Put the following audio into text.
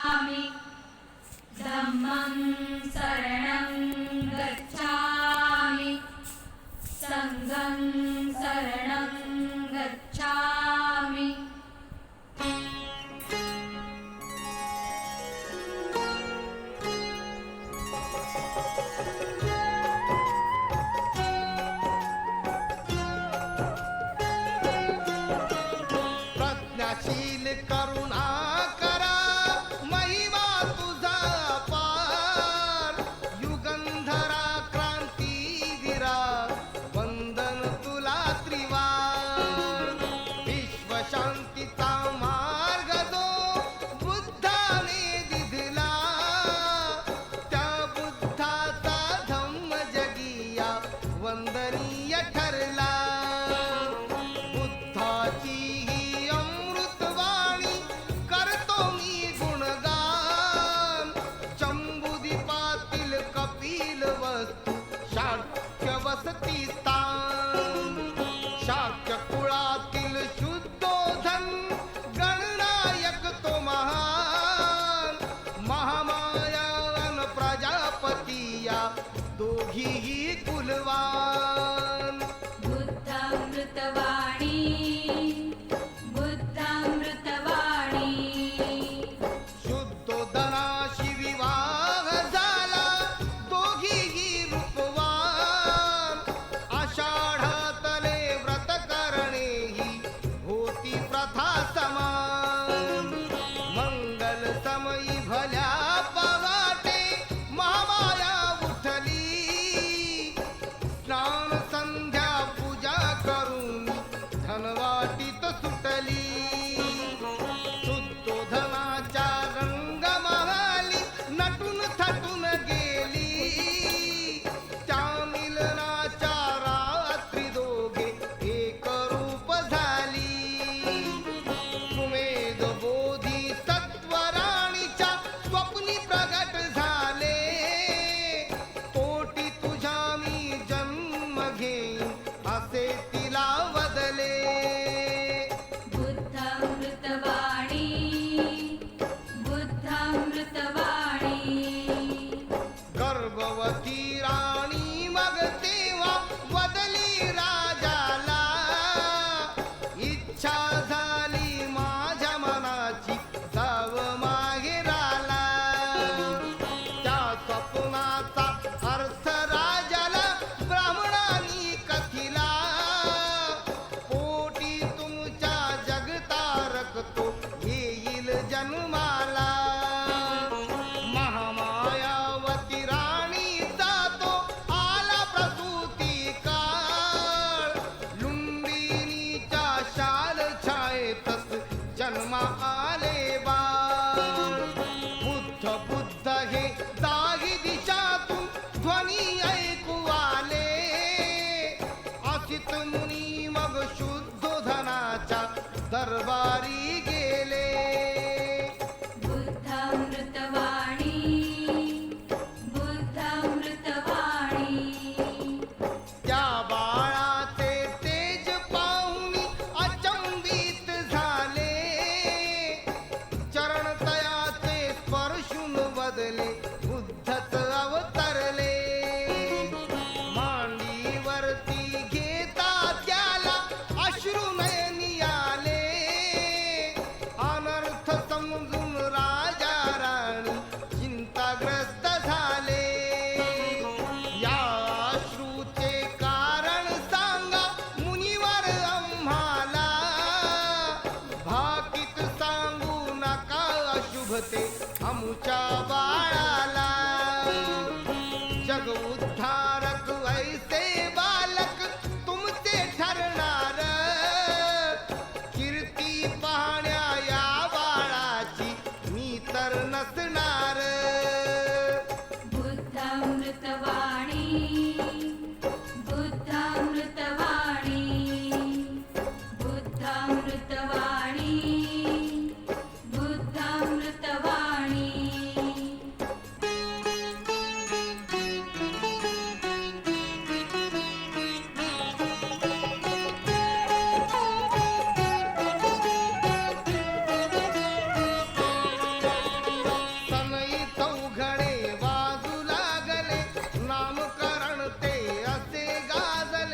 गच्छामि धम्मं शरणं गच्छामि संघं शरणं गच्छामि। प्रज्ञाशील करुणा करा महिमा तुझा पार युगंधरा क्रांतीवीरा वंदन तुला त्रिवार विश्वशांतीचा मार्ग जो बुद्धाने दिधला त्या बुद्धाचा धम्म जगिया वंदनीय ठरला बुद्धाची ही अमृतवाणी करतो मी गुणगान चंबुदीपातील कपिल वस्तू शाक्य वसती स्थान शाक्य कुळातील शुद्धोधन गणनायक तो महान महामाया अन प्रजापतिया दोघीही कुलवान बुद्धामृतवाणी बुद्धामृतवाणी शुद्धोधनाशी विवाह झाला दोघीही रूपवान आषाढातले व्रत करणे ही होती प्रथा समान मंगल समयी भल्या पहाटे महामाया उठली स्नान संध्या पूजा करून धनवाटीत सुटली शुद्धोधनाच्या रंगमहाली नटून थटून गेली त्या मिलनाच्या रात्री दोघे एक रूप झाली सुमेध बोधी सत्वराणीच्या स्वप्नी प्रगट झाले कोटी तुझ्या मी जन्म घेईन असे तिला वदले बुद्धामृतवाणी बुद्धामृतवाणी गर्भवती राणी मग तेव्हा वदली राजाला इच्छा झाली माझ्या मनाची जाव माहेराला त्या स्वप्नाचा अर्थ राजाला ब्राह्मणांनी कथिला पोटी तुमच्या जगतारक तो येईल जन्माला महामायावती राणीचा तो आला प्रसूती काळ लुंबिनीच्या शाल छायेतच जन्मा आले बाळ बुद्ध बुद्ध हे दाही दिशातून ध्वनी ऐकू आले असित मुनी मग शुद्धोधनाच्या दरबारी गेले बुद्धामृतवाणी बुद्धामृतवाणी त्या बाळाचे तेज पाहून अचंबित झाले चरण तयाचे स्पर्शून बदले बुद्धच अवतरले मांडीवरती घेता त्याला अश्रू नयनी आले अनर्थ समजून राजा राणी चिंताग्रस्त झाले या अश्रूचे कारण सांगा मुनिवर आम्हाला भाकीत सांगू नका अशुभते आमच्या बाळाला जग उद्धारक ऐसे बालक तुमचे ठरणार कीर्ती पाहण्या या बाळाची मी तर नसणार